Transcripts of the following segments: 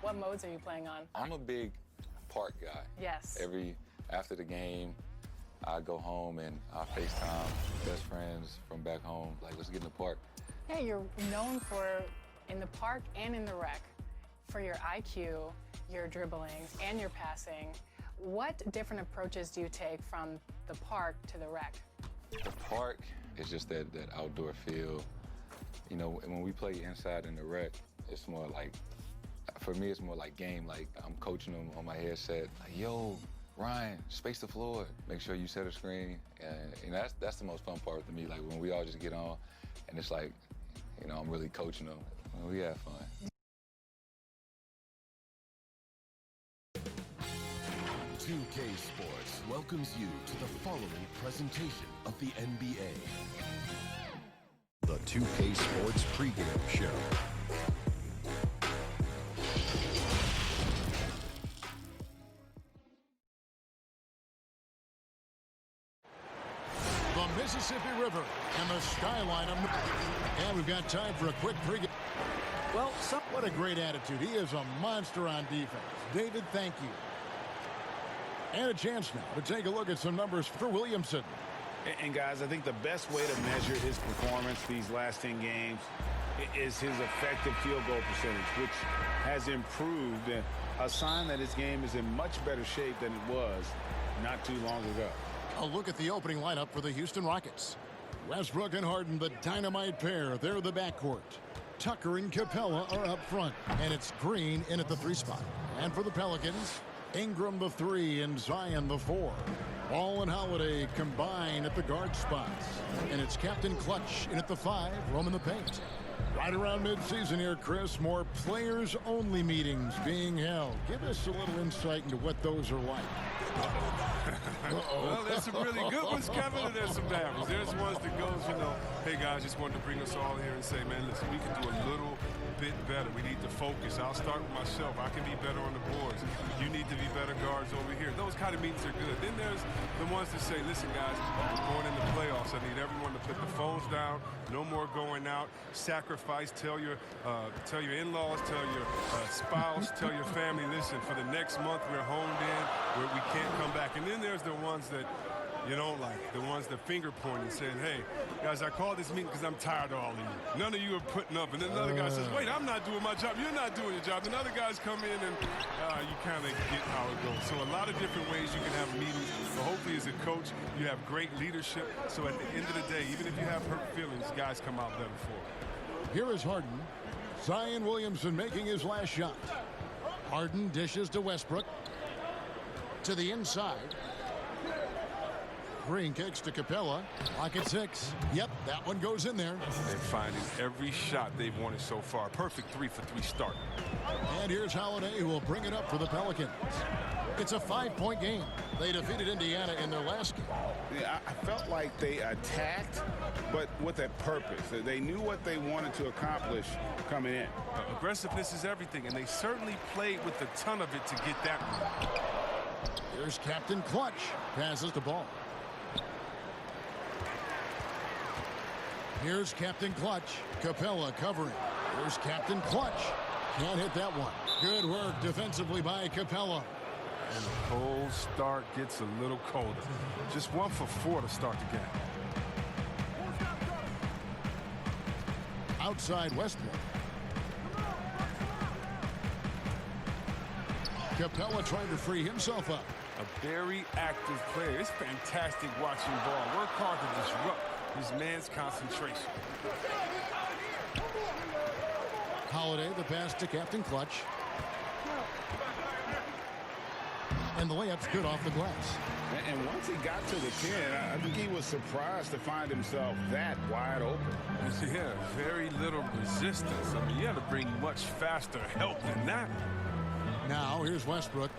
What modes are you playing on? I'm a big park guy. Yes. After the game, I go home and I FaceTime best friends from back home. Like, let's get in the park. Yeah, you're known for, in the park and in the rec, for your IQ, your dribbling, and your passing. What different approaches do you take from the park to the rec? The park is just that outdoor feel. You know, when we play inside in the rec, it's more like, for me, it's more like game. Like, I'm coaching them on my headset. Like, yo, Ryan, space the floor. Make sure you set a screen. And that's the most fun part to me. Like, when we all just get on, and it's like, you know, I'm really coaching them. And we have fun. 2K Sports welcomes you to the following presentation of the NBA. The 2K Sports pregame show. The Mississippi River and the skyline of... And we've got time for a quick pregame. Well, what a great attitude. He is a monster on defense. David, thank you. And a chance now to take a look at some numbers for Williamson. And guys, I think the best way to measure his performance these last 10 games is his effective field goal percentage, which has improved, a sign that his game is in much better shape than it was not too long ago. A look at the opening lineup for the Houston Rockets. Westbrook and Harden, the dynamite pair. They're the backcourt. Tucker and Capella are up front, and it's Green in at the 3 spot. And for the Pelicans, Ingram the 3 and Zion the 4. Ball and Holiday combine at the guard spots. And it's Captain Clutch in at the 5, roaming the paint. Right around midseason here, Chris, more players-only meetings being held. Give us a little insight into what those are like. Well, there's some really good ones, Kevin, and there's some bad ones. There's ones that goes, you know, hey, guys, just wanted to bring us all here and say, man, listen, we can do a little bit better. We need to focus. I'll start with myself. I can be better on the boards. You need to be better guards over here. Those kind of meetings are good. Then there's the ones that say, listen, guys, we're going into playoffs. I need everyone to put the phones down. No more going out. Sacrifice. Tell your in-laws, tell your spouse, tell your family, listen, for the next month we're honed in, where we can't come back. And then there's the ones that you don't like, the ones that finger pointing, saying, hey, guys, I called this meeting because I'm tired of all of you. None of you are putting up. And then another guy says, wait, I'm not doing my job. You're not doing your job. And other guys come in and you kind of get how it goes. So a lot of different ways you can have meetings. But hopefully as a coach, you have great leadership. So at the end of the day, even if you have hurt feelings, guys come out better for it. Here is Harden. Zion Williamson making his last shot. Harden dishes to Westbrook. To the inside. Green kicks to Capella. Lock at 6. Yep, that one goes in there. They're finding every shot they've wanted so far. Perfect 3-for-3 start. And here's Holiday, who will bring it up for the Pelicans. It's a 5-point game. They defeated Indiana in their last game. Yeah, I felt like they attacked, but with a purpose. They knew what they wanted to accomplish coming in. Aggressiveness is everything, and they certainly played with a ton of it to get that one. Here's Captain Clutch. Passes the ball. Here's Captain Clutch. Capella covering. Here's Captain Clutch. Can't hit that one. Good work defensively by Capella. And the cold start gets a little colder. Just 1 for 4 to start the game. Outside Westbrook. Capella trying to free himself up. A very active player. It's fantastic watching ball. Work hard to disrupt his man's concentration. Holiday, the pass to Captain Clutch. And the layup's good off the glass. And once he got to the 10, I think he was surprised to find himself that wide open. Yeah, very little resistance. I mean, you had to bring much faster help than that. Now, here's Westbrook.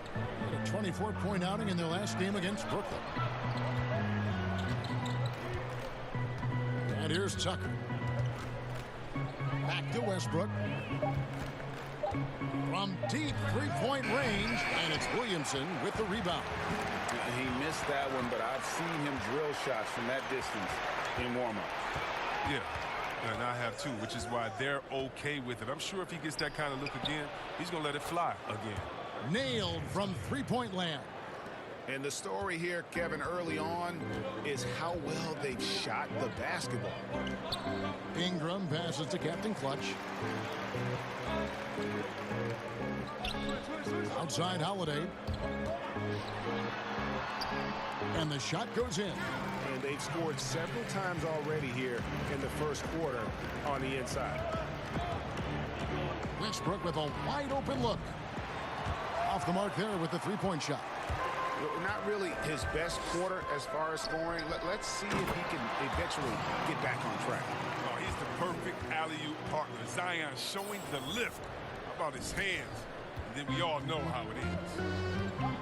A 24-point outing in their last game against Brooklyn. And here's Tucker. Back to Westbrook. From deep three-point range, and it's Williamson with the rebound. He missed that one, but I've seen him drill shots from that distance in warm-up. Yeah, And I have too, which is why they're okay with it. I'm sure if he gets that kind of look again, he's going to let it fly again. Nailed from three-point land. And the story here, Kevin, early on is how well they've shot the basketball. Ingram passes to Captain Clutch. Outside Holiday. And the shot goes in. And they've scored several times already here in the first quarter on the inside. Westbrook with a wide open look. Off the mark there with the three-point shot. Not really his best quarter as far as scoring. Let's see if he can eventually get back on track. Oh, he's the perfect alley-oop partner. Zion showing the lift. How about his hands? And then we all know how it is.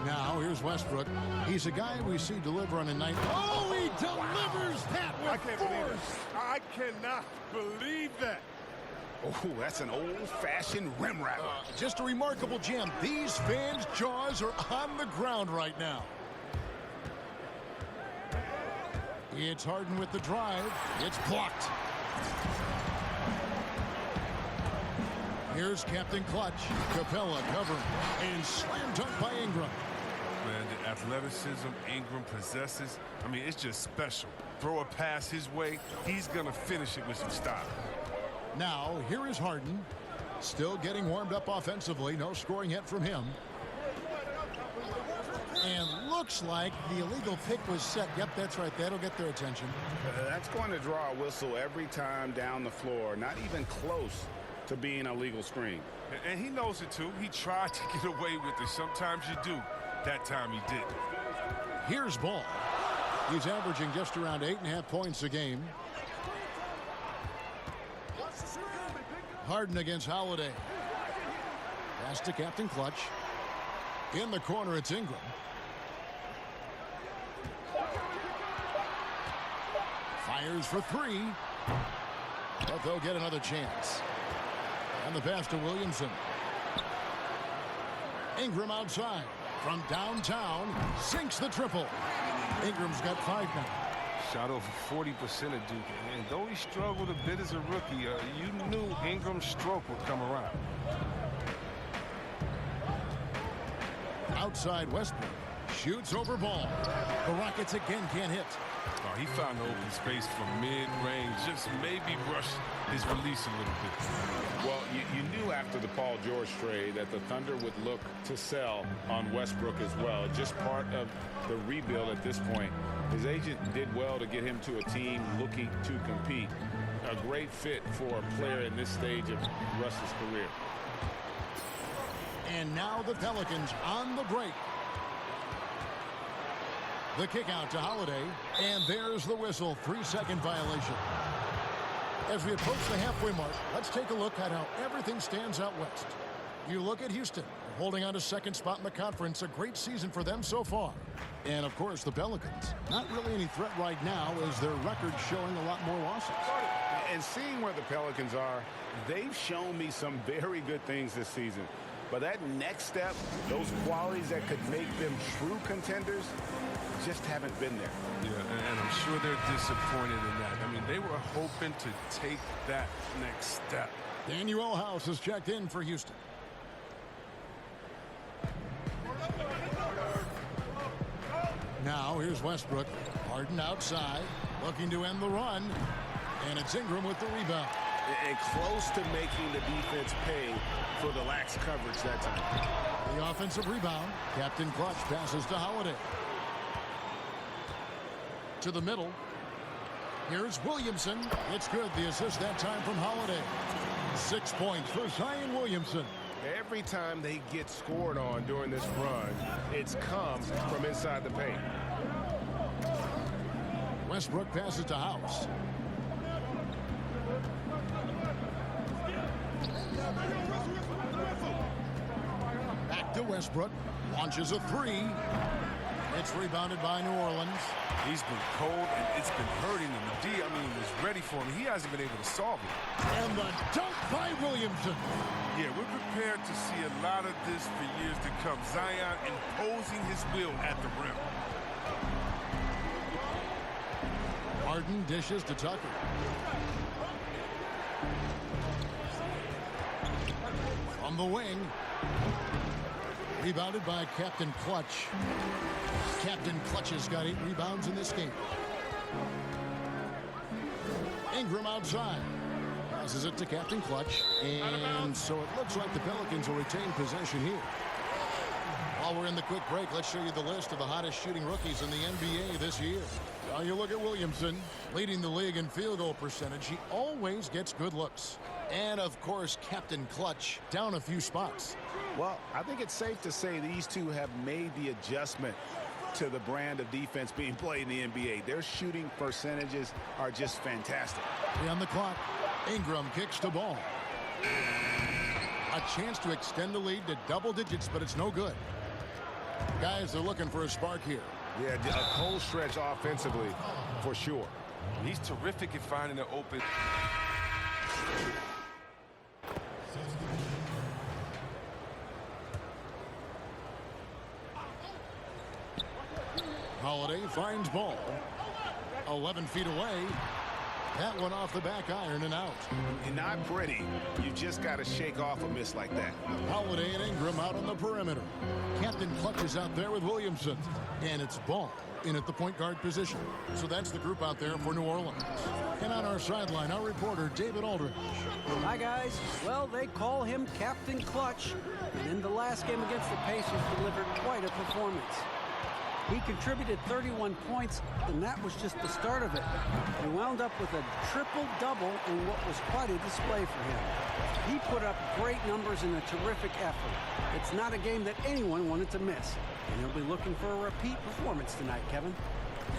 Now here's Westbrook. He's a guy we see deliver on a night. Oh, he delivers that with force. I cannot believe that. Oh, that's an old-fashioned rim rattler. Just a remarkable jam. These fans' jaws are on the ground right now. It's Harden with the drive. It's blocked. Here's Captain Clutch. Capella covering. And slam dunk by Ingram. Man, the athleticism Ingram possesses, I mean, it's just special. Throw a pass his way, he's going to finish it with some style. Now, here is Harden. Still getting warmed up offensively. No scoring yet from him. And looks like the illegal pick was set. Yep, that's right. That'll get their attention. That's going to draw a whistle every time down the floor. Not even close to being a legal screen. And he knows it, too. He tried to get away with it. Sometimes you do. That time he didn't. Here's Ball. He's averaging just around 8.5 points a game. Harden against Holiday. Pass to Captain Clutch. In the corner, it's Ingram. Fires for three. But they'll get another chance. And the pass to Williamson. Ingram outside. From downtown. Sinks the triple. Ingram's got 5 now. Shot over 40% at Duke. And though he struggled a bit as a rookie, you knew Ingram's stroke would come around. Outside Westbrook. Shoots over Ball. The Rockets again can't hit. Oh, he found the open space from mid-range. Just maybe rush his release a little bit. Well, you knew after the Paul George trade that the Thunder would look to sell on Westbrook as well. Just part of the rebuild at this point. His agent did well to get him to a team looking to compete. A great fit for a player in this stage of Russ's career. And now the Pelicans on the break. The kick out to Holiday. And there's the whistle. 3-second violation. As we approach the halfway mark, let's take a look at how everything stands out west. You look at Houston, holding on to second spot in the conference. A great season for them so far. And, of course, the Pelicans. Not really any threat right now as their record showing a lot more losses. And seeing where the Pelicans are, they've shown me some very good things this season. But that next step, those qualities that could make them true contenders, just haven't been there. Yeah, and I'm sure they're disappointed in that. I mean, they were hoping to take that next step. Daniel House has checked in for Houston. Now here's Westbrook. Harden outside, looking to end the run. And it's Ingram with the rebound. And close to making the defense pay for the lax coverage that time. The offensive rebound. Captain Clutch passes to Holiday. To the middle. Here's Williamson. It's good. The assist that time from Holiday. 6 points for Zion Williamson. Every time they get scored on during this run, it's come from inside the paint. Westbrook passes to House. Back to Westbrook. Launches a three. It's rebounded by New Orleans. He's been cold, and it's been hurting him. The D, I mean, was ready for him. He hasn't been able to solve it. And the dunk by Williamson. Yeah, we're prepared to see a lot of this for years to come. Zion imposing his will at the rim. Harden dishes to Tucker. From the wing. Rebounded by Captain Clutch. Captain Clutch has got 8 rebounds in this game. Ingram outside. Passes it to Captain Clutch. And so it looks like the Pelicans will retain possession here. While we're in the quick break, let's show you the list of the hottest shooting rookies in the NBA this year. Now you look at Williamson, leading the league in field goal percentage. He always gets good looks. And, of course, Captain Clutch down a few spots. Well, I think it's safe to say these two have made the adjustment to the brand of defense being played in the NBA. Their shooting percentages are just fantastic. 3 on the clock. Ingram kicks the ball. A chance to extend the lead to double digits, but it's no good. Guys are looking for a spark here. Yeah, a cold stretch offensively for sure. He's terrific at finding an open. Holiday finds ball. 11 feet away. That one off the back iron and out. And not pretty. You just got to shake off a miss like that. Holiday and Ingram out on the perimeter. Captain Clutch is out there with Williamson. And it's Ball in at the point guard position. So that's the group out there for New Orleans. And on our sideline, our reporter, David Aldridge. Hi, guys. Well, they call him Captain Clutch. And in the last game against the Pacers, delivered quite a performance. He contributed 31 points, and that was just the start of it. He wound up with a triple-double in what was quite a display for him. He put up great numbers in a terrific effort. It's not a game that anyone wanted to miss, and he'll be looking for a repeat performance tonight, Kevin.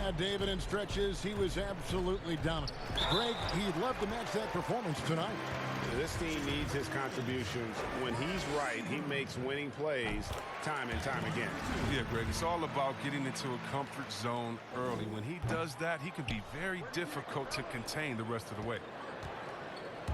Yeah, David, in stretches, he was absolutely dominant. Greg, he'd love to match that performance tonight. This team needs his contributions. When he's right, he makes winning plays time and time again. Yeah, Greg, it's all about getting into a comfort zone early. When he does that, he can be very difficult to contain the rest of the way.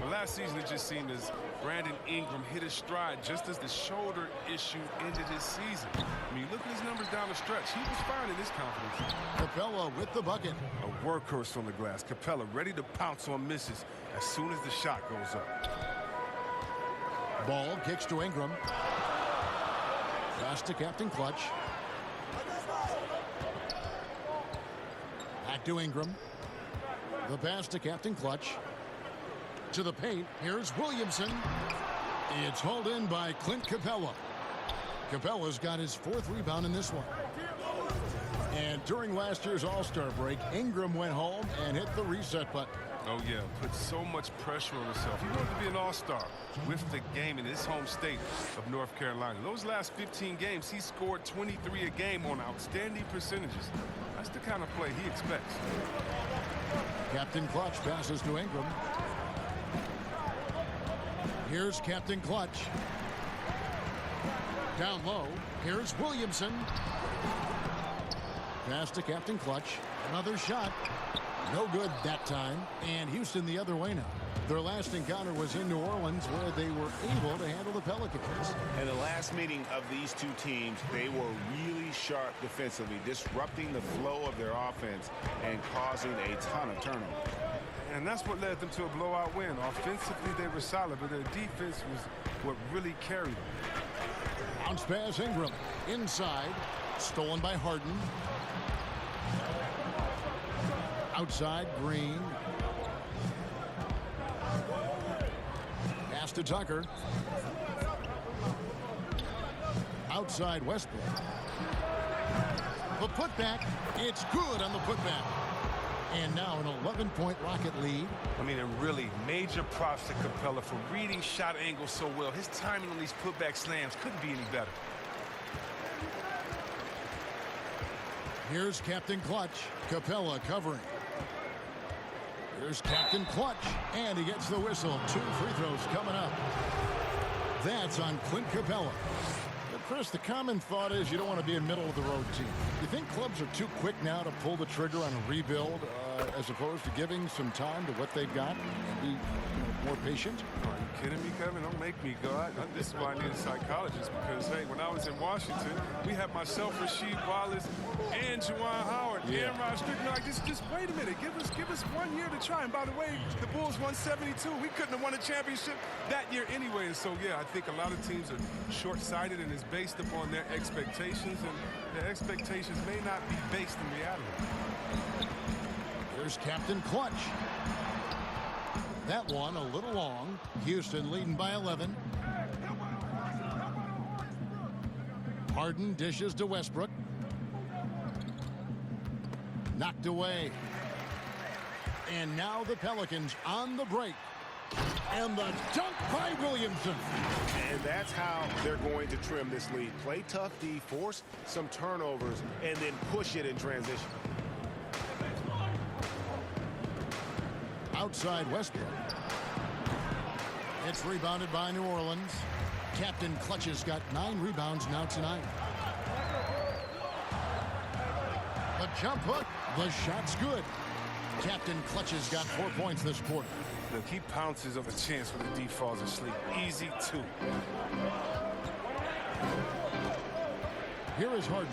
Well, last season, it just seemed as Brandon Ingram hit his stride just as the shoulder issue ended his season. I mean, look at his numbers down the stretch. He was finding his confidence. Capella with the bucket. A workhorse on the glass. Capella ready to pounce on misses as soon as the shot goes up. Ball kicks to Ingram. Pass to Captain Clutch. Back to Ingram. The pass to Captain Clutch. To the paint. Here's Williamson. It's hauled in by Clint Capella. Capella's got his 4th rebound in this one. And during last year's All-Star break, Ingram went home and hit the reset button. Oh, yeah, put so much pressure on himself. He wanted to be an all-star with the game in his home state of North Carolina. Those last 15 games, he scored 23 a game on outstanding percentages. That's the kind of play he expects. Captain Clutch passes to Ingram. Here's Captain Clutch. Down low. Here's Williamson. Pass to Captain Clutch. Another shot. No good that time. And Houston the other way now. Their last encounter was in New Orleans, where they were able to handle the Pelicans. In the last meeting of these two teams, they were really sharp defensively, disrupting the flow of their offense and causing a ton of turnovers. And that's what led them to a blowout win. Offensively, they were solid, but their defense was what really carried them. Bounce pass Ingram. Inside. Stolen by Harden. Outside, Green. Pass to Tucker. Outside, Westbrook. The putback. It's good on the putback. And now an 11-point Rocket lead. I mean, and really major props to Capella for reading shot angles so well. His timing on these putback slams couldn't be any better. Here's Captain Clutch. Capella covering. Here's Captain Clutch. And he gets the whistle. 2 free throws coming up. That's on Clint Capella. But Chris, the common thought is you don't want to be a middle-of-the-road team. You think clubs are too quick now to pull the trigger on a rebuild as opposed to giving some time to what they've got and be more patient? kidding me, Kevin? Don't make me go. This is why I need a psychologist, because, hey, when I was in Washington, we had myself, Rasheed Wallace, and Juwan Howard, and Rod Strickland. Like, just wait a minute. Give us 1 year to try. And by the way, the Bulls won 72. We couldn't have won a championship that year anyway. And so, yeah, I think a lot of teams are short-sighted, and it's based upon their expectations, and their expectations may not be based in reality. Here's Captain Clutch. That one a little long. Houston leading by 11. Harden dishes to Westbrook. Knocked away. And now the Pelicans on the break. And the dunk by Williamson. And that's how they're going to trim this lead. Play tough D, force some turnovers, and then push it in transition. Outside Westbrook. It's rebounded by New Orleans. Captain Clutch has got 9 rebounds now tonight. The jump hook. The shot's good. Captain Clutch has got 4 points this quarter. Look, he pounces of a chance when the D falls asleep. Easy, too. Here is Harden.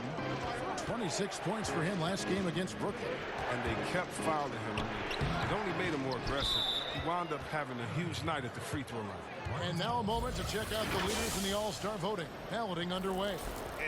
26 points for him last game against Brooklyn. And they kept fouling him. It only made him more aggressive. He wound up having a huge night at the free throw line. And now a moment to check out the leaders in the All-Star voting. Balloting underway.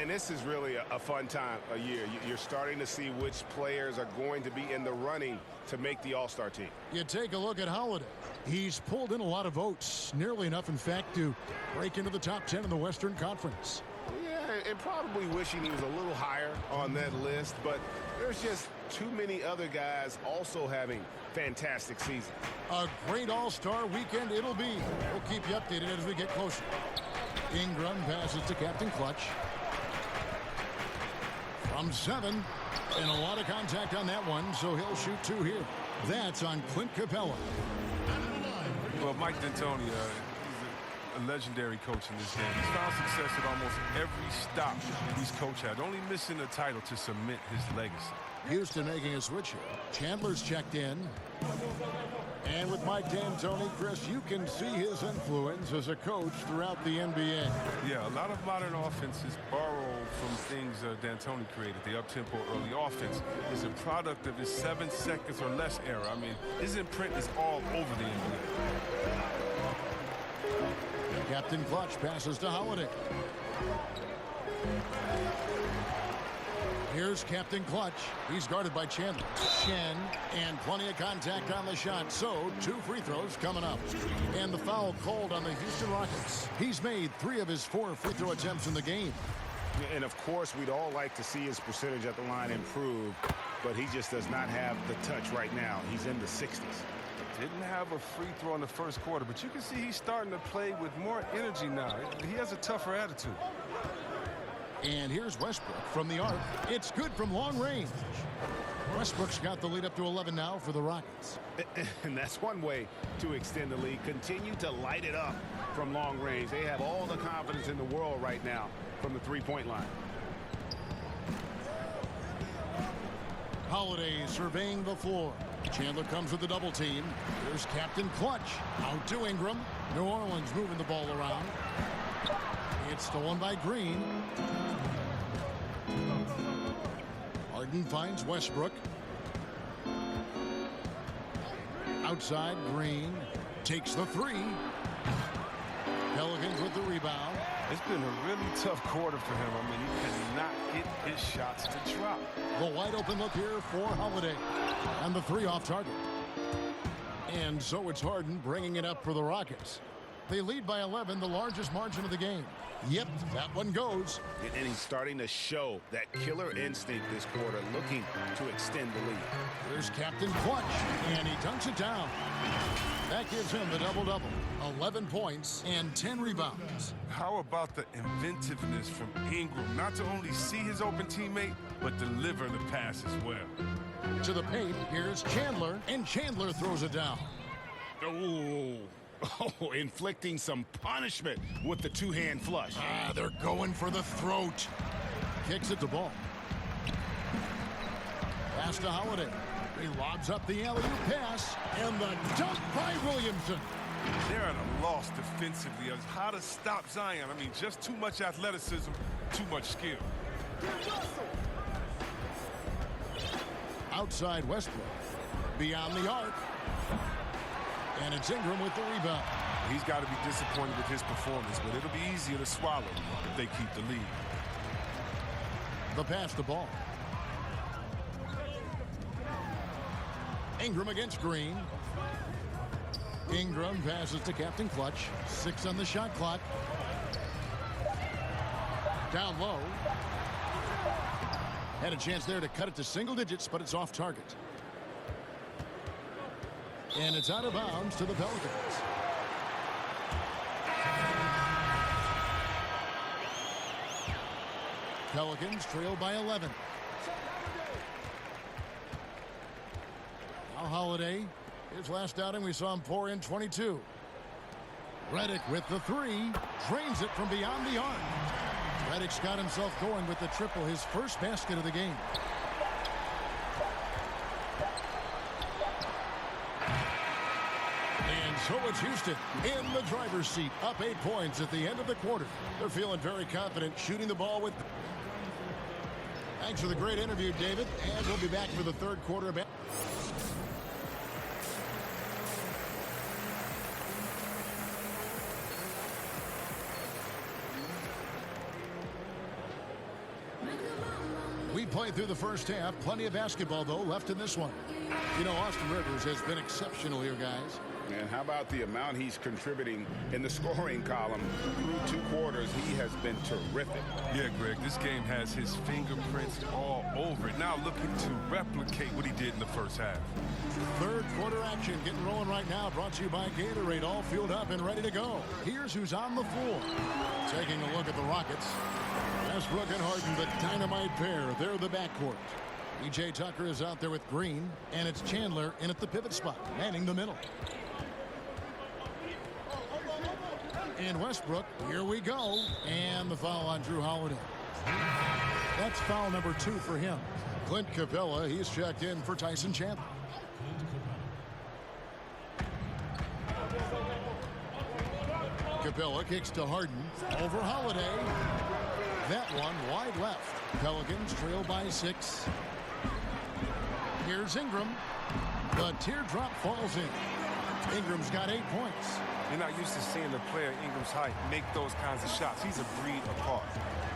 And this is really a fun time of year. You're starting to see which players are going to be in the running to make the All-Star team. You take a look at Holiday. He's pulled in a lot of votes. Nearly enough, in fact, to break into the top 10 in the Western Conference. Yeah, and probably wishing he was a little higher on that list, but there's just too many other guys also having fantastic seasons. A great All-Star weekend it'll be. We'll keep you updated as we get closer. Ingram passes to Captain Clutch. From 7, and a lot of contact on that one, so he'll shoot 2 here. That's on Clint Capella. Well, Mike D'Antoni, he's a legendary coach in this game. He's found success at almost every stop he's coached at, only missing a title to cement his legacy. Houston making a switch here. Chandler's checked in. And with Mike D'Antoni, Chris, you can see his influence as a coach throughout the NBA. Yeah, a lot of modern offenses borrow from things D'Antoni created. The up-tempo early offense is a product of his 7 seconds or less era. I mean, his imprint is all over the NBA. Captain Clutch passes to Holiday. Here's Captain Clutch. He's guarded by Chandler. Shen, and plenty of contact on the shot. So, 2 free throws coming up. And the foul called on the Houston Rockets. He's made 3 of his 4 free throw attempts in the game. And, of course, we'd all like to see his percentage at the line improve, but he just does not have the touch right now. He's in the 60s. Didn't have a free throw in the first quarter, but you can see he's starting to play with more energy now. He has a tougher attitude. And here's Westbrook from the arc. It's good from long range. Westbrook's got the lead up to 11 now for the Rockets. And that's one way to extend the lead. Continue to light it up from long range. They have all the confidence in the world right now from the three-point line. Holiday surveying the floor. Chandler comes with the double team. Here's Captain Clutch. Out to Ingram. New Orleans moving the ball around. It's stolen by Green. Harden finds Westbrook. Outside, Green takes the 3. Pelicans with the rebound. It's been a really tough quarter for him. I mean, he cannot get his shots to drop. The wide open look here for Holiday. And the 3 off target. And so it's Harden bringing it up for the Rockets. They lead by 11, the largest margin of the game. Yep, that one goes. And he's starting to show that killer instinct this quarter, looking to extend the lead. Here's Captain Clutch, and he dunks it down. That gives him the double-double. 11 points and 10 rebounds. How about the inventiveness from Ingram? Not to only see his open teammate, but deliver the pass as well. To the paint, here's Chandler, and Chandler throws it down. Oh, inflicting some punishment with the 2-hand flush. They're going for the throat. Kicks it to ball. Pass to Holiday. He lobs up the alley-oop pass, and the dunk by Williamson. they're at a loss defensively as how to stop Zion. I mean, just too much athleticism, too much skill. Outside Westbrook. Beyond the arc. And it's Ingram with the rebound. He's got to be disappointed with his performance, but it'll be easier to swallow if they keep the lead. The pass the ball. Ingram against Green. Ingram passes to Captain Clutch. 6 on the shot clock. Down low. Had a chance there to cut it to single digits, but it's off target. And it's out of bounds to the Pelicans. Pelicans trail by 11. Now Holiday. His last outing, we saw him pour in 22. Redick with the 3. Drains it from beyond the arc. Redick's got himself going with the triple, his first basket of the game. And so it's Houston in the driver's seat, up 8 points at the end of the quarter. They're feeling very confident shooting the ball with... Thanks for the great interview, David, and we'll be back for the third quarter of... We played through the first half. Plenty of basketball, though, left in this one. You know, Austin Rivers has been exceptional here, guys. And how about the amount he's contributing in the scoring column through 2 quarters? He has been terrific. Yeah, Greg, this game has his fingerprints all over it. Now looking to replicate what he did in the first half. Third quarter action getting rolling right now. Brought to you by Gatorade. All fueled up and ready to go. Here's who's on the floor. Taking a look at the Rockets. Westbrook and Harden, the dynamite pair. They're the backcourt. E.J. Tucker is out there with Green, and it's Chandler in at the pivot spot, manning the middle. And Westbrook, here we go. And the foul on Drew Holiday. That's foul number 2 for him. Clint Capella, he's checked in for Tyson Chandler. Capella kicks to Harden. Over Holiday. That one wide left. Pelicans trail by 6. Here's Ingram. The teardrop falls in. Ingram's got 8 points. You're not used to seeing a player Ingram's height make those kinds of shots. He's a breed apart.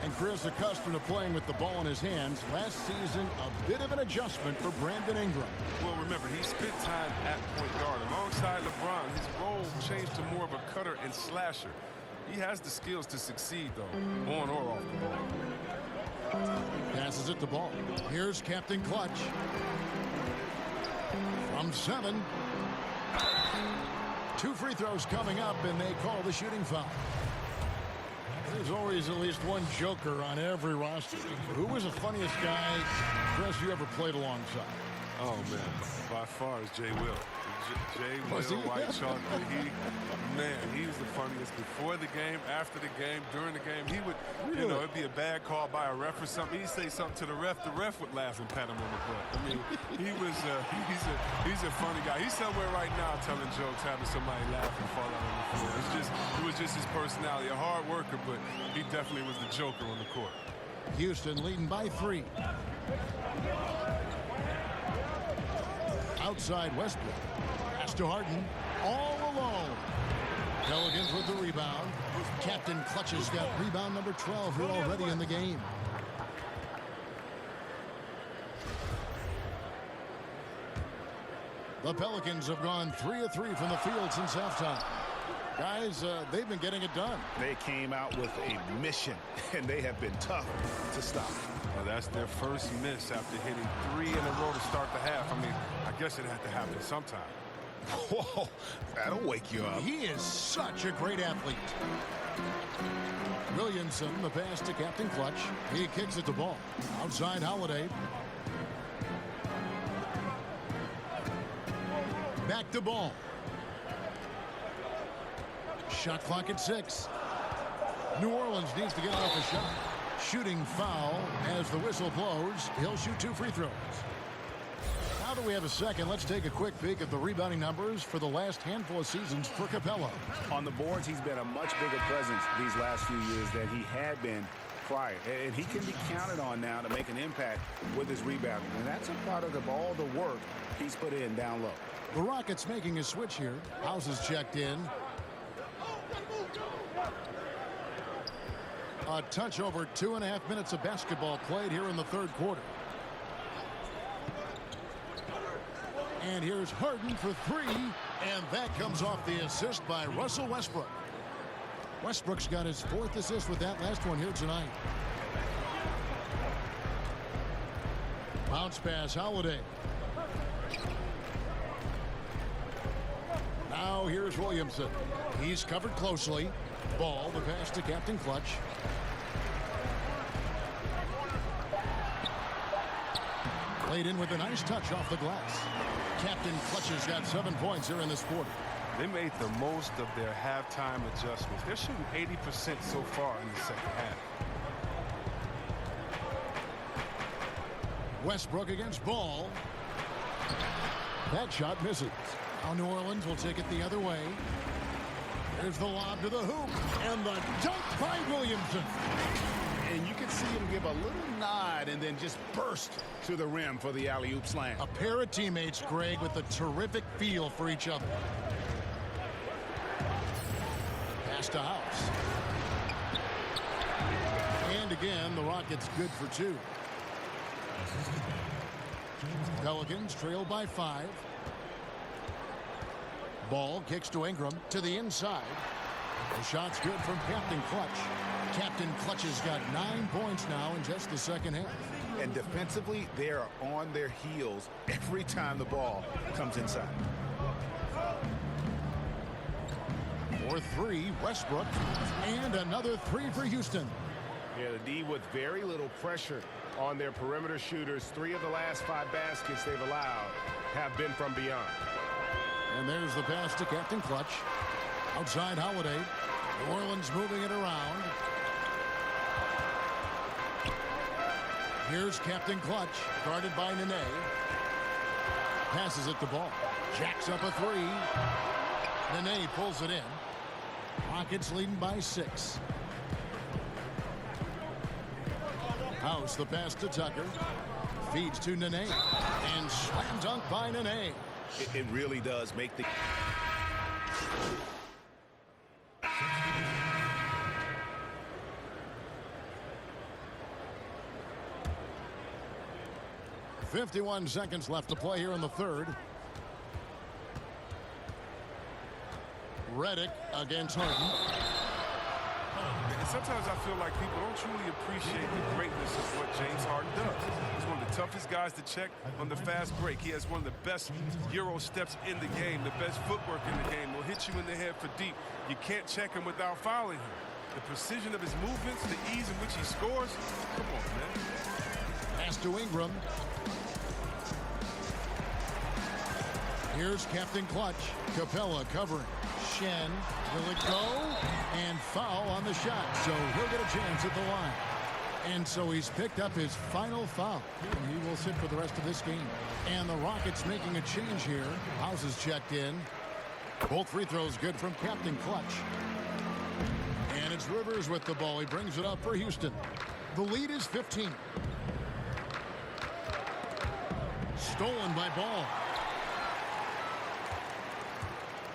And Chris, accustomed to playing with the ball in his hands, last season a bit of an adjustment for Brandon Ingram. Well, remember, he spent time at point guard. Alongside LeBron, his role changed to more of a cutter and slasher. He has the skills to succeed, though, on or off the ball. Passes it to Ball. Here's Captain Clutch. From 7. 2 free throws coming up, and they call the shooting foul. There's always at least one joker on every roster. Who was the funniest guy, Chris, you ever played alongside? Oh, man, by far is Jay Will. Jay Will, White Chocolate, he was the funniest before the game, after the game, during the game. He would, you know, it'd be a bad call by a ref or something. He'd say something to the ref would laugh and pat him on the butt. I mean, he's a funny guy. He's somewhere right now telling jokes, having somebody laugh and fall out on the floor. It was just his personality, a hard worker, but he definitely was the joker on the court. Houston leading by 3. Outside Westbrook. Pass to Harden. All alone. Pelicans with the rebound. Captain Clutch has got rebound number 12 here already in the game. The Pelicans have gone 3 of 3 from the field since halftime. Guys, they've been getting it done. They came out with a mission, and they have been tough to stop. Well, that's their first miss after hitting 3 in a row to start the half. I mean, I guess it had to happen sometime. Whoa, that'll wake you up. He is such a great athlete. Williamson, the pass to Captain Clutch. He kicks at the ball. Outside Holiday. Back to Ball. Shot clock at 6. New Orleans needs to get off a shot. Shooting foul as the whistle blows. He'll shoot 2 free throws. Now that we have a second, let's take a quick peek at the rebounding numbers for the last handful of seasons for Capella. On the boards, he's been a much bigger presence these last few years than he had been prior. And he can be counted on now to make an impact with his rebounding. And that's a product of all the work he's put in down low. The Rockets making a switch here. House is checked in. A touch over 2.5 minutes of basketball played here in the third quarter. And here's Harden for three. And that comes off the assist by Russell Westbrook. Westbrook's got his fourth assist with that last one here tonight. Bounce pass, Holiday. Now here's Williamson. He's covered closely. Ball, the pass to Captain Clutch. Played in with a nice touch off the glass. Captain Clutch has got 7 points here in this quarter. They made the most of their halftime adjustments. They're shooting 80% so far in the second half. Westbrook against Ball. That shot misses. Now New Orleans will take it the other way. There's the lob to the hoop. And the dunk by Williamson. And you can see him give a little nod and then just burst to the rim for the alley-oop slam. A pair of teammates, Greg, with a terrific feel for each other. Pass to House. And again, the Rockets good for 2. Pelicans trail by 5. Ball kicks to Ingram to the inside. The shot's good from Captain Clutch. Captain Clutch has got 9 points now in just the second half. And defensively, they are on their heels every time the ball comes inside. For 3, Westbrook. And another 3 for Houston. Yeah, the D with very little pressure on their perimeter shooters. 3 of the last 5 baskets they've allowed have been from beyond. And there's the pass to Captain Clutch. Outside Holiday. New Orleans moving it around. Here's Captain Clutch, guarded by Nene. Passes it to Ball. Jacks up a 3. Nene pulls it in. Rockets leading by 6. House, the pass to Tucker. Feeds to Nene. And slam dunk by Nene. It really does make the... 51 seconds left to play here in the third. Redick against Harden. And sometimes I feel like people don't truly appreciate the greatness of what James Harden does. He's one of the toughest guys to check on the fast break. He has one of the best Euro steps in the game, the best footwork in the game. He'll hit you in the head for deep. You can't check him without fouling him. The precision of his movements, the ease in which he scores. Come on, man. Pass to Ingram. Here's Captain Clutch. Capella covering. Shen. Will it go? And foul on the shot. So he'll get a chance at the line. And so he's picked up his final foul. And he will sit for the rest of this game. And the Rockets making a change here. House is checked in. Both free throws good from Captain Clutch. And it's Rivers with the ball. He brings it up for Houston. The lead is 15. Stolen by Ball.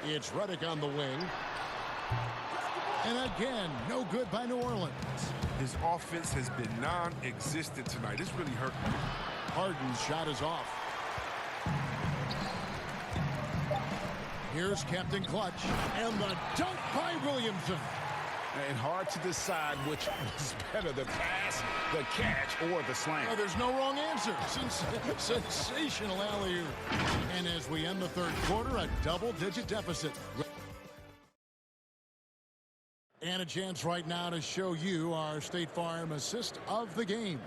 It's Redick on the wing. And again, no good by New Orleans. His offense has been non-existent tonight. It's really hurt me. Harden's shot is off. Here's Captain Clutch. And the dunk by Williamson. And hard to decide which was better, the pass, the catch, or the slam. Oh, there's no wrong answer. Sensational alley-oop. And as we end the third quarter, a double-digit deficit. And a chance right now to show you our State Farm assist of the game.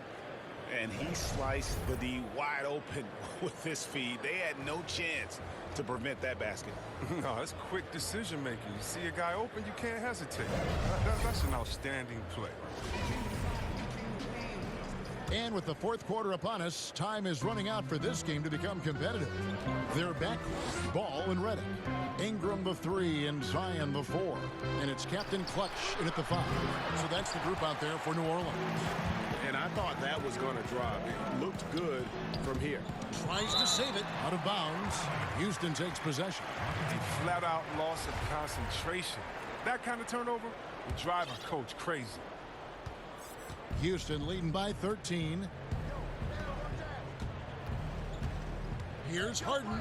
And he sliced the D wide open with his feed. They had no chance to prevent that basket. No, it's quick decision making. You see a guy open, you can't hesitate. That's an outstanding play. And with the fourth quarter upon us, time is running out for this game to become competitive. They're back, Ball and Redick. Ingram the 3 and Zion the 4. And it's Captain Clutch in at the 5. So that's the group out there for New Orleans. And I thought that was going to drop. It looked good from here. Tries to save it. Out of bounds. Houston takes possession. A flat-out loss of concentration. That kind of turnover will drive a coach crazy. Houston leading by 13. Here's Harden.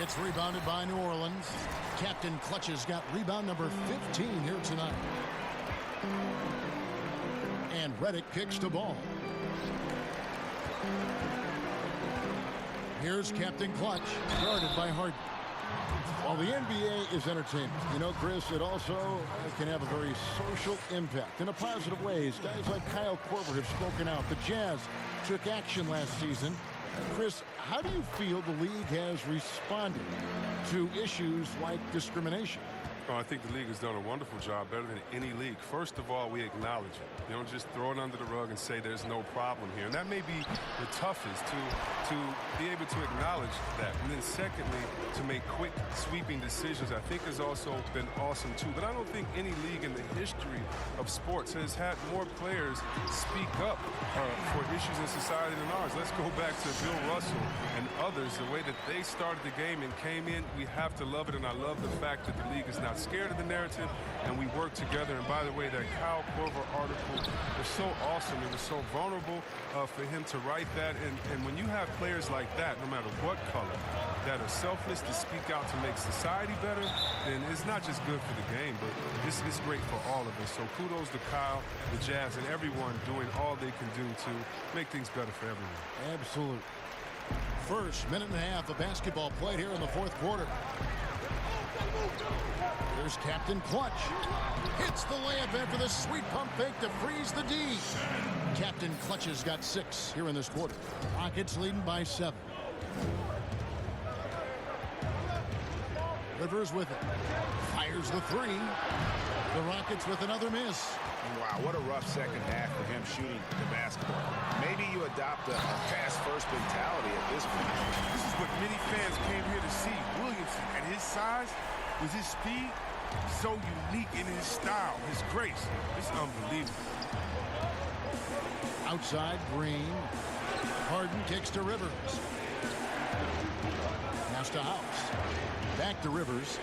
It's rebounded by New Orleans. Captain Clutch has got rebound number 15 here tonight. And Redick kicks to Ball. Here's Captain Clutch, guarded by Harden. Well, the NBA is entertainment. You know, Chris, it also can have a very social impact in a positive ways. Guys like Kyle Korver have spoken out. The Jazz took action last season. Chris, how do you feel the league has responded to issues like discrimination? Oh, I think the league has done a wonderful job, better than any league. First of all, we acknowledge it. You don't just throw it under the rug and say there's no problem here. And that may be the toughest, to be able to acknowledge that. And then secondly, to make quick, sweeping decisions, I think has also been awesome too. But I don't think any league in the history of sports has had more players speak up for issues in society than ours. Let's go back to Bill Russell and others, the way that they started the game and came in. We have to love it, and I love the fact that the league is not scared of the narrative, and we work together. And by the way, that Kyle Korver article was so awesome. It was so vulnerable for him to write that. And when you have players like that, no matter what color, that are selfless to speak out to make society better, then it's not just good for the game, but it's great for all of us. So kudos to Kyle, the Jazz, and everyone doing all they can do to make things better for everyone. Absolutely. First minute and a half of basketball played here in the fourth quarter. Here's Captain Clutch. Hits the layup after the sweet pump fake to freeze the D. Captain Clutch has got 6 here in this quarter. Rockets leading by 7. Rivers with it. Fires the 3. The Rockets with another miss. Wow, what a rough second half for him shooting the basketball. Maybe you adopt a pass-first mentality at this point. This is what many fans came here to see. Williamson, at his size, with his speed, so unique in his style, his grace. It's unbelievable. Outside, Green. Harden kicks to Rivers. Pass to House. Back to Rivers.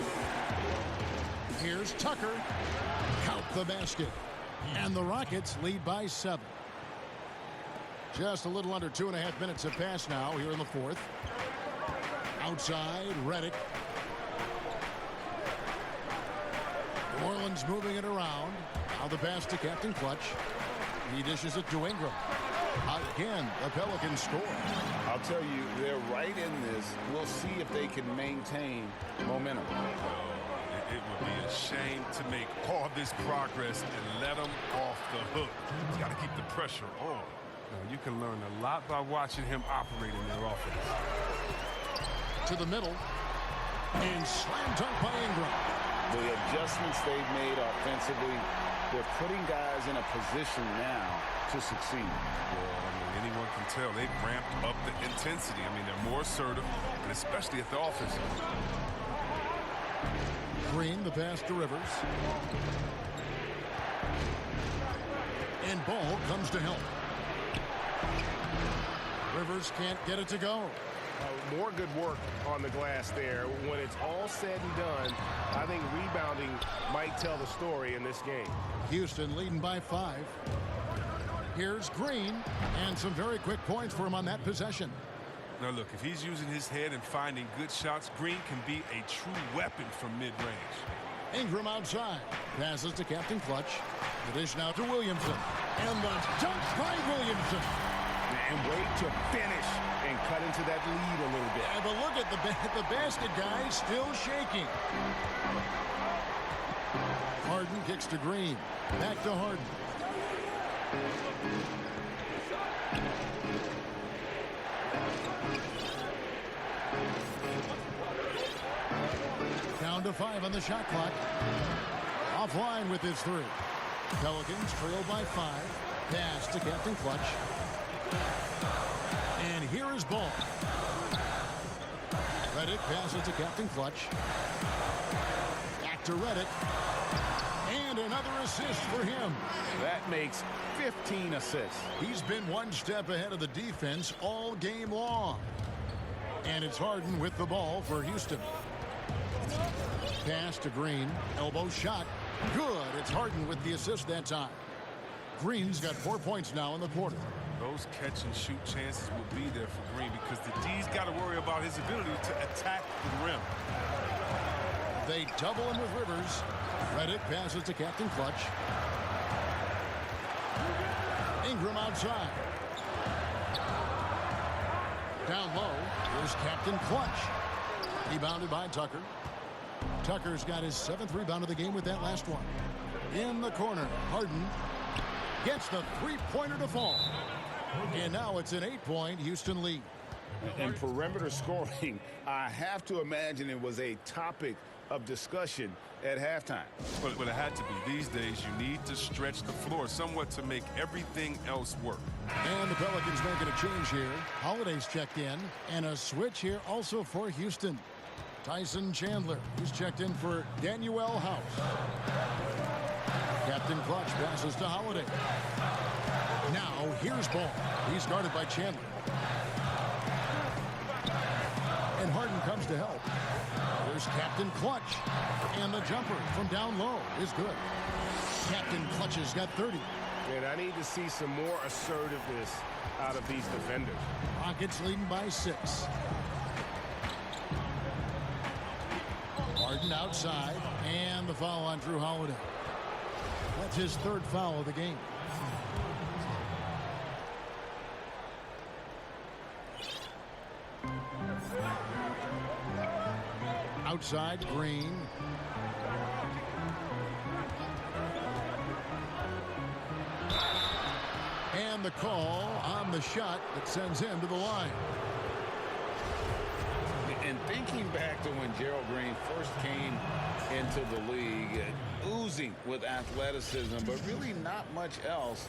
Here's Tucker. Count the basket. And the Rockets lead by 7. Just a little under 2.5 minutes have passed now here in the fourth. Outside, Redick. New Orleans moving it around. Now the pass to Captain Clutch. He dishes it to Ingram. Again, the Pelicans score. I'll tell you, they're right in this. We'll see if they can maintain momentum. It would be a shame to make all this progress and let them off the hook. You got to keep the pressure on. Now, you can learn a lot by watching him operate in their offense. To the middle. And slam dunk by Ingram. The adjustments they've made offensively, they're putting guys in a position now to succeed. Well, I mean, anyone can tell they've ramped up the intensity. I mean, they're more assertive, and especially at the offensive. Green, the pass to Rivers. And Ball comes to help. Rivers can't get it to go. More good work on the glass there. When it's all said and done, I think rebounding might tell the story in this game. Houston leading by 5. Here's Green, and some very quick points for him on that possession. Now look, if he's using his head and finding good shots, Green can be a true weapon from mid-range. Ingram outside. Passes to Captain Clutch. The dish now to Williamson. And the dunk by Williamson. And wait to finish and cut into that lead a little bit. Yeah, but look at the basket guy still shaking. Harden kicks to Green. Back to Harden. Down to 5 on the shot clock. Offline with his 3. Pelicans trail by 5. Pass to Captain Clutch. And here is ball. Reddick passes to Captain Clutch. Back to Reddick. And another assist for him. That makes 15 assists. He's been one step ahead of the defense all game long. And it's Harden with the ball for Houston. Pass to Green. Elbow shot. Good. It's Harden with the assist that time. Green's got 4 points now in the quarter. Those catch-and-shoot chances will be there for Green because the D's got to worry about his ability to attack the rim. They double him with Rivers. Reddick passes to Captain Clutch. Ingram outside. Down low is Captain Clutch. Rebounded by Tucker. Tucker's got his 7th rebound of the game with that last one. In the corner, Harden gets the three-pointer to fall. And now it's an 8-point Houston lead. And perimeter scoring, I have to imagine it was a topic of discussion at halftime. But it had to be. These days, you need to stretch the floor somewhat to make everything else work. And the Pelicans making a change here. Holiday's checked in. And a switch here also for Houston. Tyson Chandler, who's checked in for Danuel House. Captain Clutch passes to Holiday. Now here's ball. He's guarded by Chandler. And Harden comes to help. Here's Captain Clutch. And the jumper from down low is good. Captain Clutch has got 30. And I need to see some more assertiveness out of these defenders. Rockets leading by 6. Harden outside. And the foul on Drew Holiday. That's his 3rd foul of the game. Outside, Green. And the call on the shot that sends him to the line. And thinking back to when Gerald Green first came into the league, oozing with athleticism, but really not much else.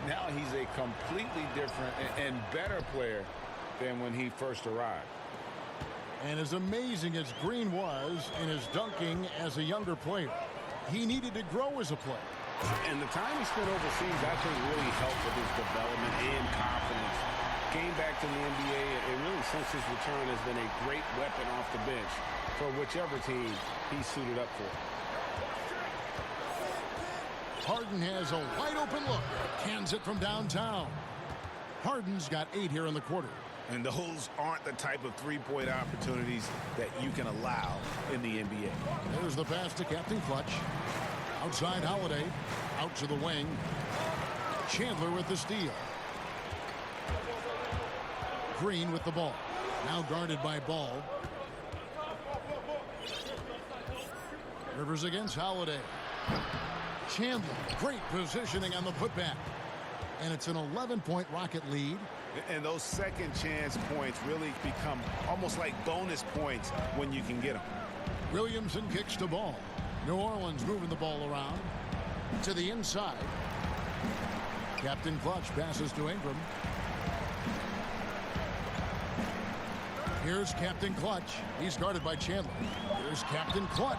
Now he's a completely different and better player than when he first arrived. And as amazing as Green was in his dunking as a younger player, he needed to grow as a player. And the time he spent overseas, I think, really helped with his development and confidence. Came back to the NBA, and really since his return has been a great weapon off the bench for whichever team he's suited up for. Harden has a wide open look. Cans it from downtown. Harden's got 8 here in the quarter. And those aren't the type of three-point opportunities that you can allow in the NBA. There's the pass to Captain Clutch. Outside Holiday. Out to the wing. Chandler with the steal. Green with the ball. Now guarded by Ball. Rivers against Holiday. Chandler. Great positioning on the putback. And it's an 11-point Rocket lead. And those second chance points really become almost like bonus points when you can get them. Williamson kicks to Ball. New Orleans moving the ball around to the inside. Captain Clutch passes to Ingram. Here's Captain Clutch. He's guarded by Chandler. Here's Captain Clutch.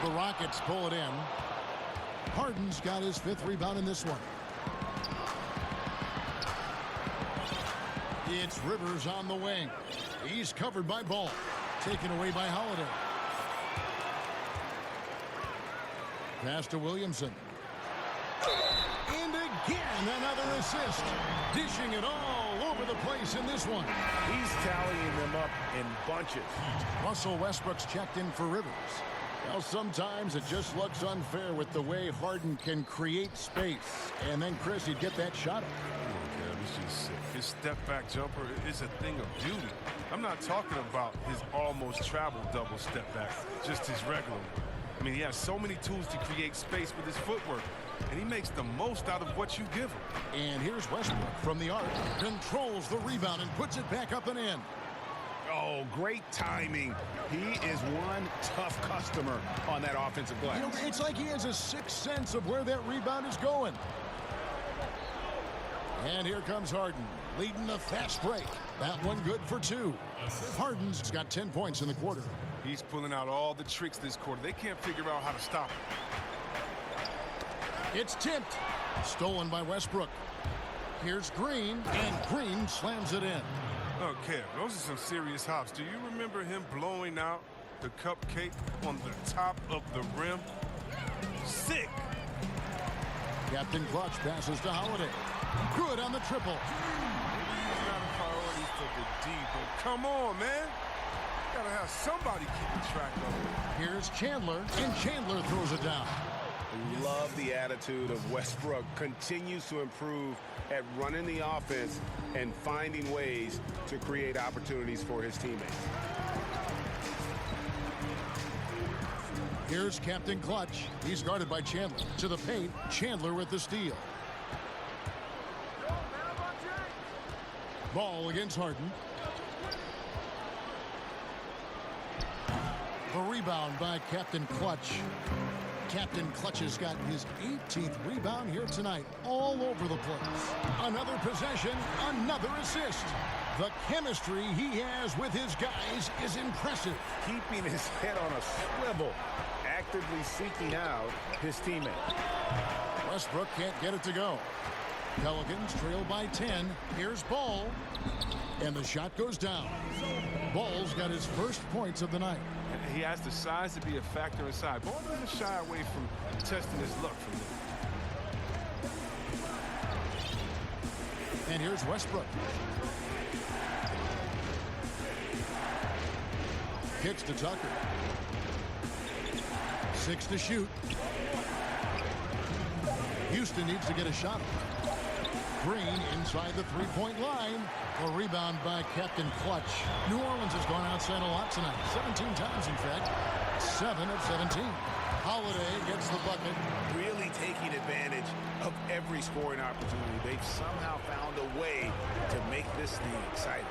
The Rockets pull it in. Harden's got his 5th rebound in this one. It's Rivers on the wing. He's covered by Ball. Taken away by Holiday. Pass to Williamson. And again, another assist. Dishing it all over the place in this one. He's tallying them up in bunches. Russell Westbrook's checked in for Rivers. Well, sometimes it just looks unfair with the way Harden can create space. And then, Chris, he'd get that shot up. He's just sick. His step-back jumper is a thing of beauty. I'm not talking about his almost travel double step-back, just his regular one. I mean, he has so many tools to create space with his footwork, and he makes the most out of what you give him. And here's Westbrook from the arc. Controls the rebound and puts it back up and in. Oh, great timing. He is one tough customer on that offensive glass. You know, it's like he has a sixth sense of where that rebound is going. And here comes Harden, leading the fast break. That one good for 2. Harden's got 10 points in the quarter. He's pulling out all the tricks this quarter. They can't figure out how to stop him. It's tipped. Stolen by Westbrook. Here's Green, and Green slams it in. Okay, those are some serious hops. Do you remember him blowing out the cupcake on the top of the rim? Sick. Captain Clutch passes to Holiday. Good on the triple. He's not a priority for the D, but come on, man. Gotta have somebody keeping track of it. Here's Chandler, and Chandler throws it down. Love the attitude of Westbrook. Continues to improve at running the offense and finding ways to create opportunities for his teammates. Here's Captain Clutch. He's guarded by Chandler. To the paint, Chandler with the steal. Ball against Harden. The rebound by Captain Clutch. Captain Clutch has got his 18th rebound here tonight, all over the place. Another possession, another assist. The chemistry he has with his guys is impressive. Keeping his head on a swivel, actively seeking out his teammate. Westbrook can't get it to go. Pelicans trail by 10. Here's Ball. And the shot goes down. Ball's got his first points of the night. He has the size to be a factor inside. Ball doesn't shy away from testing his luck from there. And here's Westbrook. Kicks to Tucker. 6 to shoot. Houston needs to get a shot. Green inside the three-point line. A rebound by Captain Clutch. New Orleans has gone outside a lot tonight. 17 times, in fact. 7 of 17. Holiday gets the bucket. Really taking advantage of every scoring opportunity. They've somehow found a way to make this thing exciting.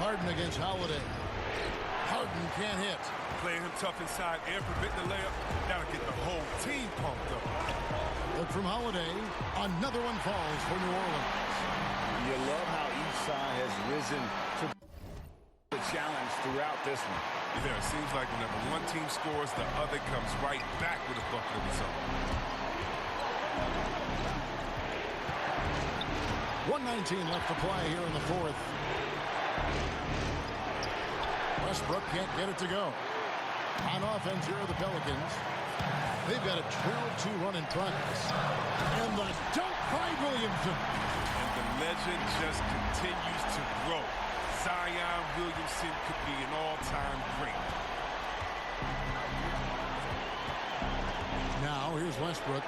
Harden against Holiday. Harden can't hit. Playing him tough inside and preventing the layup. That'll get the whole team pumped up. Look from Holiday. Another one falls for New Orleans. You love how each side has risen to the challenge throughout this one. Yeah, it seems like whenever one team scores, the other comes right back with a bucket of its own. 1:19 left to play here in the fourth. Westbrook can't get it to go. On offense here are the Pelicans. They've got a 12-2 run in progress. And the dunk by Williamson. And the legend just continues to grow. Zion Williamson could be an all-time great. Now here's Westbrook.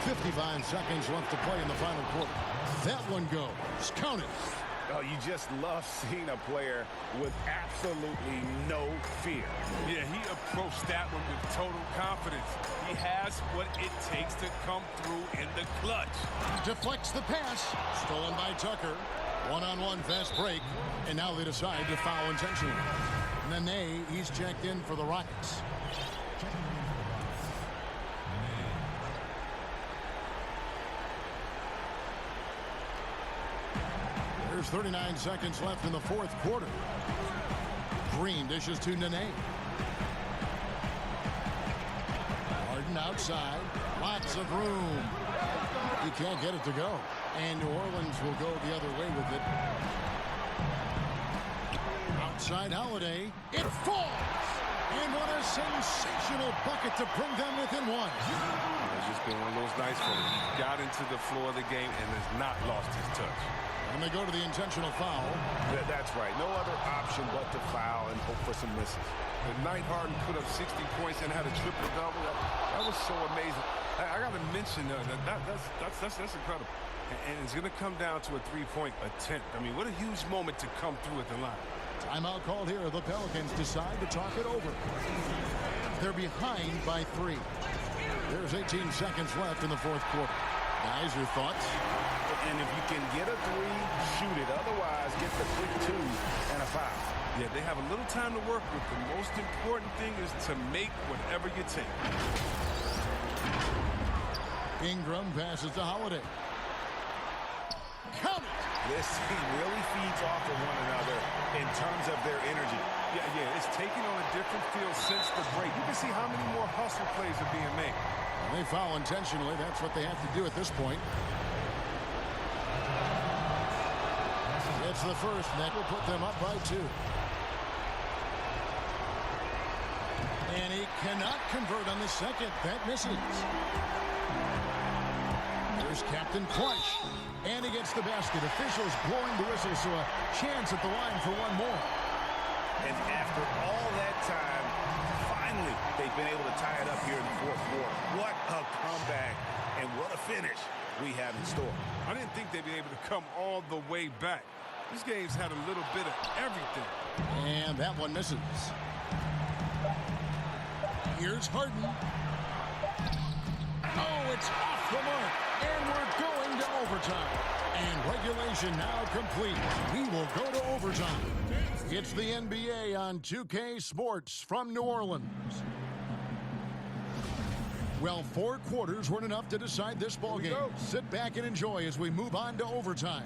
55 seconds left to play in the final quarter. That one goes. Count it. Oh, you just love seeing a player with absolutely no fear. Yeah, he approached that one with total confidence. He has what it takes to come through in the clutch. Deflects the pass. Stolen by Tucker. One-on-one fast break. And now they decide to foul intentionally. Nene, he's checked in for the Rockets. There's 39 seconds left in the fourth quarter. Green dishes to Nene. Harden outside. Lots of room. He can't get it to go. And New Orleans will go the other way with it. Outside Holiday. It falls. And what a sensational bucket to bring them within one. It's just been one of those nights for him. He got into the floor of the game and has not lost his touch. And they go to the intentional foul. That's right. No other option but to foul and hope for some misses. The night Harden put up 60 points and had a triple-double. That was so amazing. I got to mention that's incredible. And it's going to come down to a three-point attempt. I mean, what a huge moment to come through at the line. Timeout called here. The Pelicans decide to talk it over. They're behind by 3. There's 18 seconds left in the fourth quarter. Guys, your thoughts? And if you can get a 3, shoot it. Otherwise, get the quick 2 and a foul. Yeah, they have a little time to work with. The most important thing is to make whatever you take. Ingram passes to Holiday. Count it! This team really feeds off of one another in terms of their energy. Yeah, it's taking on a different feel since the break. You can see how many more hustle plays are being made. They foul intentionally. That's what they have to do at this point. It's the first, and that will put them up by 2. And he cannot convert on the second. That misses. Here's Captain Clutch. And he gets the basket. Officials blowing the whistle, so a chance at the line for one more. And after all that time, finally, they've been able to tie it up here in the fourth quarter. What a comeback, and what a finish we have in store. I didn't think they'd be able to come all the way back. This game's had a little bit of everything. And that one misses. Here's Harden. Oh, it's off the mark. And we're going to overtime. And regulation now complete. We will go to overtime. It's the NBA on 2K Sports from New Orleans. Well, 4 quarters weren't enough to decide this ballgame. Sit back and enjoy as we move on to overtime.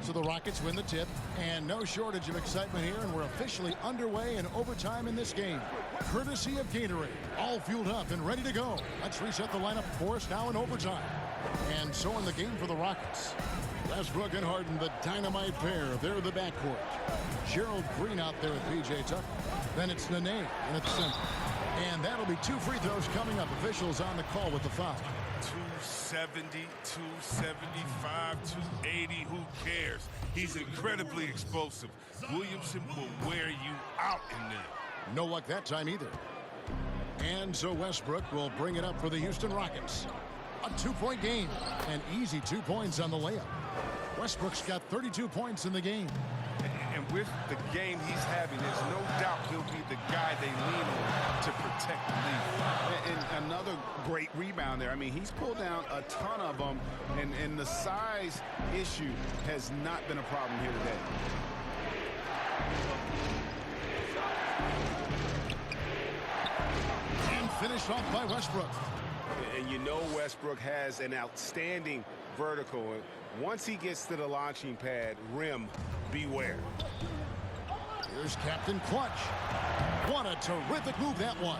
So the Rockets win the tip, and no shortage of excitement here, and we're officially underway in overtime in this game. Courtesy of Gatorade, all fueled up and ready to go. Let's reset the lineup for us now in overtime. And so in the game for the Rockets, Westbrook and Harden, the dynamite pair. They're the backcourt. Gerald Green out there with P.J. Tucker. Then it's Nene in at the center. And that'll be 2 free throws coming up. Officials on the call with the foul. 270, 275, 280, who cares? He's incredibly explosive. Williamson will wear you out in there. No luck that time either. And so Westbrook will bring it up for the Houston Rockets. A 2-point game. An easy 2 points on the layup. Westbrook's got 32 points in the game. And with the game he's having, there's no doubt he'll be the guy they lean on to protect the lead. And another great rebound there. I mean, he's pulled down a ton of them, and the size issue has not been a problem here today. And finished off by Westbrook. And you know Westbrook has an outstanding vertical. Once he gets to the launching pad, rim, beware. Here's Captain Clutch. What a terrific move that was.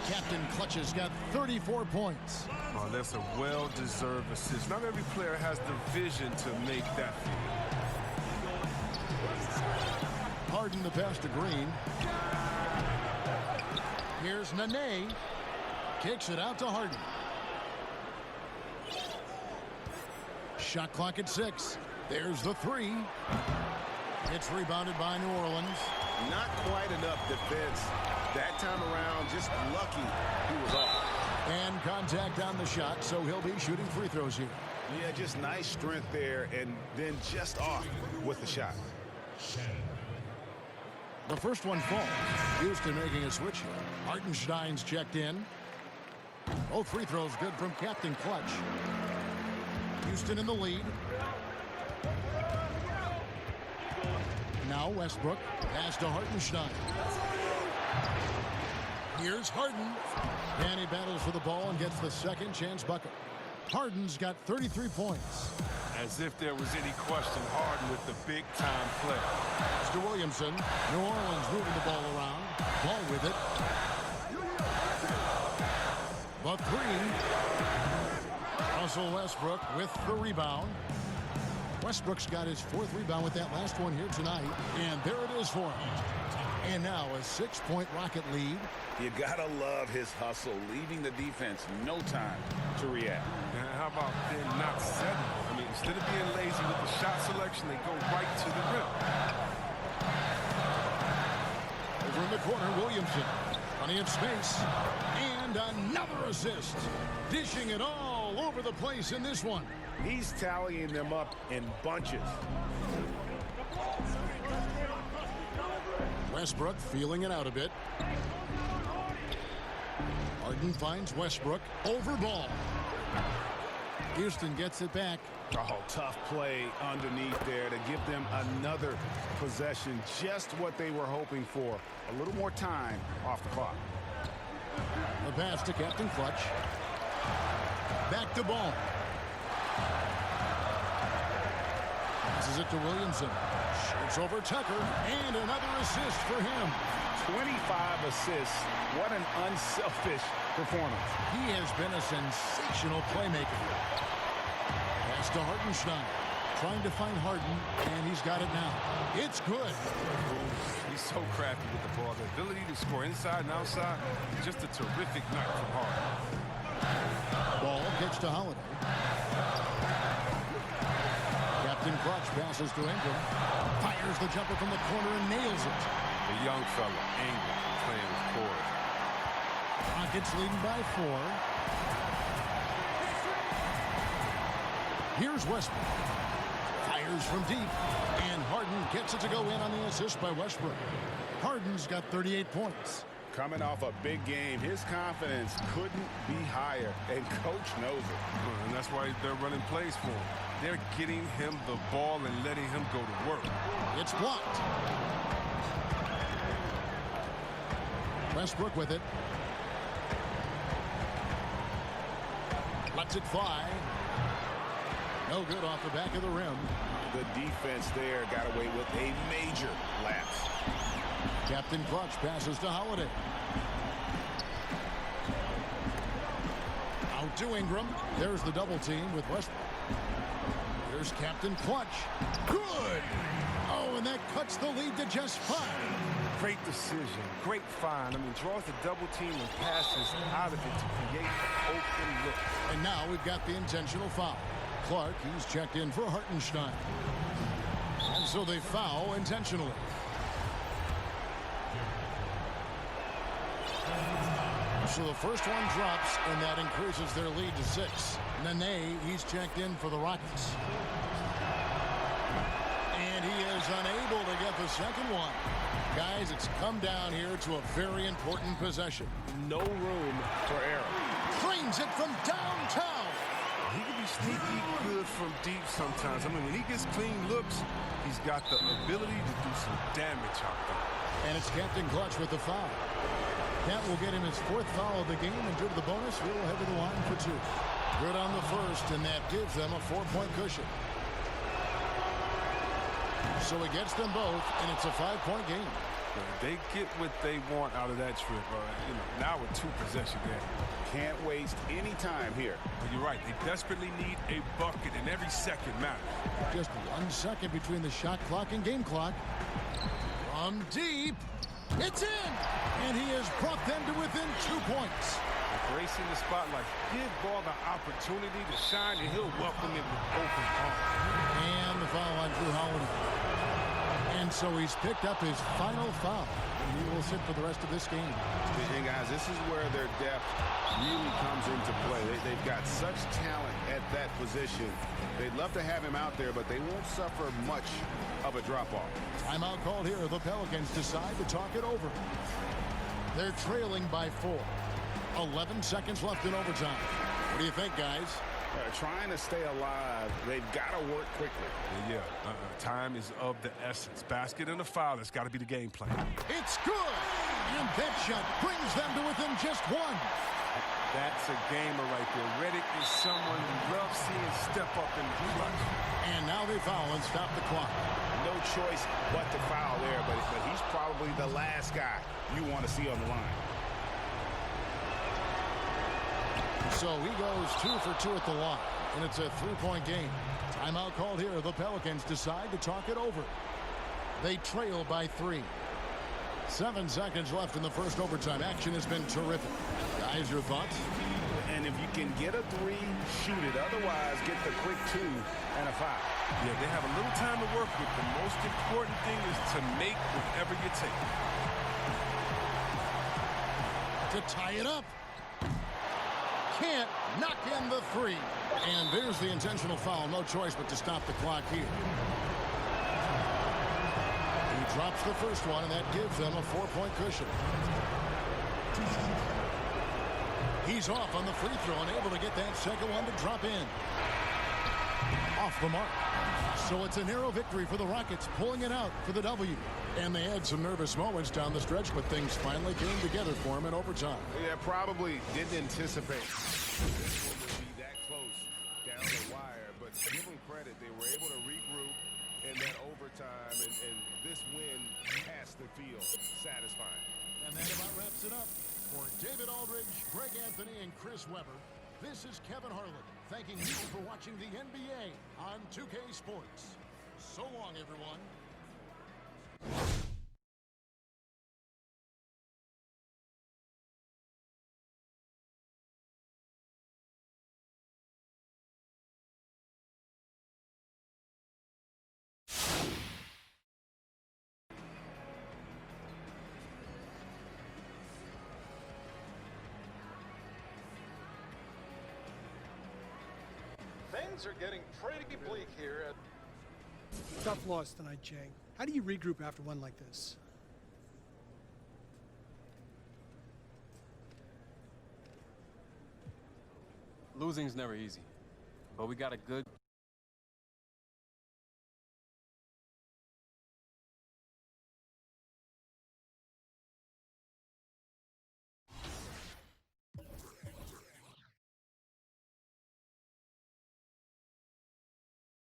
Captain Clutch has got 34 points. Oh, that's a well-deserved assist. Not every player has the vision to make that feed. Harden the pass to Green. Here's Nene. Kicks it out to Harden. Shot clock at 6. There's the 3. It's rebounded by New Orleans. Not quite enough defense that time around. Just lucky he was off. And contact on the shot, so he'll be shooting free throws here. Yeah, just nice strength there, and then just off with the shot. The first one falls. Houston making a switch here. Hartenstein's checked in. Both free throws good from Captain Clutch. Houston in the lead. Now Westbrook. Pass to Hartenstein. Here's Harden. And he battles for the ball and gets the second chance bucket. Harden's got 33 points. As if there was any question, Harden with the big-time play. Mr. Williamson. New Orleans moving the ball around. Ball with it. The 3. Russell Westbrook with the rebound. Westbrook's got his 4th rebound with that last one here tonight. And there it is for him. And now a 6-point Rocket lead. You gotta love his hustle, leaving the defense no time to react. And how about them not settling? I mean, instead of being lazy with the shot selection, they go right to the rim. Over in the corner, Williamson. Plenty of space. And another assist. Dishing it all over the place in this one. He's tallying them up in bunches. Westbrook feeling it out a bit. Harden finds Westbrook over ball. Houston gets it back. Oh, tough play underneath there to give them another possession. Just what they were hoping for. A little more time off the clock. The pass to Captain Clutch. Back to Ball. Passes it to Williamson. Shoots over Tucker. And another assist for him. 25 assists. What an unselfish performance. He has been a sensational playmaker. Pass to Hartenstein. Trying to find Harden, and he's got it now. It's good. He's so crafty with the ball. The ability to score inside and outside. Just a terrific night from Harden. Ball gets to Holiday. Captain Clutch passes to Ingram. Fires the jumper from the corner and nails it. The young fella, Ingram, playing with poise. Rockets leading by 4. Here's Westbrook. Fires from deep. And Harden gets it to go in on the assist by Westbrook. Harden's got 38 points. Coming off a big game, his confidence couldn't be higher, and coach knows it. And that's why they're running plays for him. They're getting him the ball and letting him go to work. It's blocked. Westbrook with it. Lets it fly. No good off the back of the rim. The defense there got away with a major lapse. Captain Clutch passes to Holiday. Out to Ingram. There's the double team with Westbrook. Here's Captain Clutch. Good! Oh, and that cuts the lead to just 5. Great decision. Great find. I mean, draws the double team and passes out of it to create an open look. And now we've got the intentional foul. Clark, he's checked in for Hartenstein. And so they foul intentionally. So the first one drops, and that increases their lead to 6. Nene, he's checked in for the Rockets. And he is unable to get the second one. Guys, it's come down here to a very important possession. No room for error. Frames it from downtown. He can be sneaky good from deep sometimes. I mean, when he gets clean looks, he's got the ability to do some damage out there. And it's Captain Clutch with the foul. That will get him his 4th foul of the game, and due to the bonus, he'll head to the line for 2. Good on the first, and that gives them a 4-point cushion. So it gets them both, and it's a 5-point game. They get what they want out of that trip. Now a 2-possession game. Can't waste any time here. But you're right. They desperately need a bucket, and every second matters. Just 1 second between the shot clock and game clock. From deep. It's in! And he has brought them to within 2 points. Embracing the spotlight. Give ball the opportunity to shine, and he'll welcome it with open arms. And the foul on Drew Holiday. And so he's picked up his final foul. And he will sit for the rest of this game. And guys, this is where their depth really comes into play. They've got such talent at that position. They'd love to have him out there, but they won't suffer much of a drop-off. Timeout called here. The Pelicans decide to talk it over. They're trailing by 4. 11 seconds left in overtime. What do you think, guys? Trying to stay alive, they've got to work quickly. Time is of the essence. Basket and a foul. That's got to be the game plan. It's good! And that shot brings them to within just 1. That's a gamer right there. Reddick is someone you love seeing step up in the clutch. And now they foul and stop the clock. No choice but to foul there, but he's probably the last guy you want to see on the line. So he goes 2 for 2 at the line, and it's a 3-point game. Timeout called here. The Pelicans decide to talk it over. They trail by 3. 7 seconds left in the first overtime. Action has been terrific. Guys, your thoughts? And if you can get a 3, shoot it. Otherwise, get the quick 2 and a foul. Yeah, they have a little time to work with. The most important thing is to make whatever you take. To tie it up. Can't knock in the 3. And there's the intentional foul. No choice but to stop the clock here. He drops the first one, and that gives them a 4-point cushion. He's off on the free throw and able to get that second one to drop in. Off the mark. So it's a narrow victory for the Rockets, pulling it out for the W. And they had some nervous moments down the stretch, but things finally came together for them in overtime. Yeah, probably didn't anticipate this one would be that close down the wire, but give them credit. They were able to regroup in that overtime, and this win has to feel satisfying. And that about wraps it up. For David Aldridge, Greg Anthony, and Chris Webber, this is Kevin Harlan, thanking you for watching the NBA on 2K Sports. So long, everyone. Things are getting pretty bleak here. Tough loss tonight, Jay. How do you regroup after one like this? Losing's never easy, but we got a good